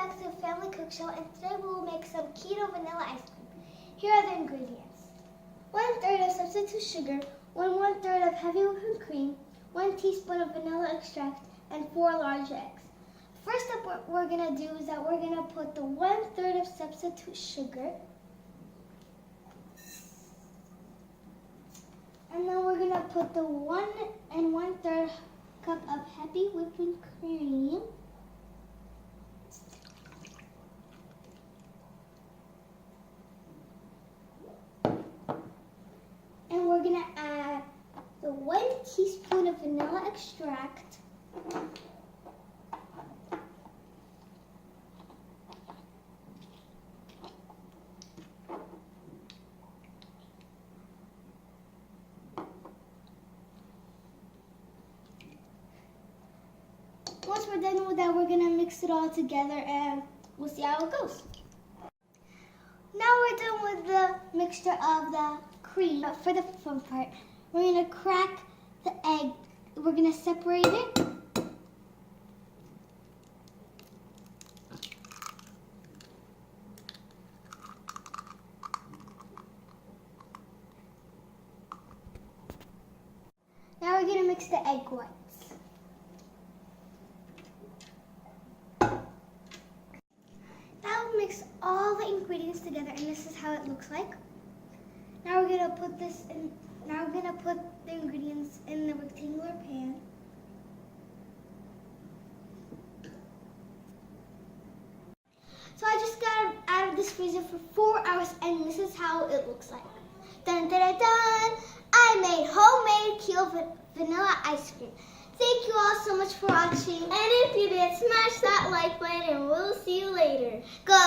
back to the Family Cook Show, and today we will make some Keto Vanilla Ice Cream. Here are the ingredients. 1/3 of substitute sugar, 1/3 of heavy whipping cream, 1 teaspoon of vanilla extract, and 4 large eggs. First up, what we're going to do is that we're going to put the 1/3 of substitute sugar, and then we're going to put the 1 1/3 cup of heavy whipping cream. And we're going to add the 1 teaspoon of vanilla extract. Once we're done with that, we're going to mix it all together and we'll see how it goes. Now we're done with the mixture of the cream. But for the fun part, we're going to crack the egg. We're going to separate it. Now we're going to mix the egg whites. Mix all the ingredients together, and this is how it looks like. Now we're gonna put this in. Now we're gonna put the ingredients in the rectangular pan. So I just got it out of this freezer for 4 hours, and this is how it looks like. Dun dun dun dun! I made homemade Keto Vanilla Ice Cream. Thank you all so much for watching. And if you did, smash that like button and we'll see you later. Good.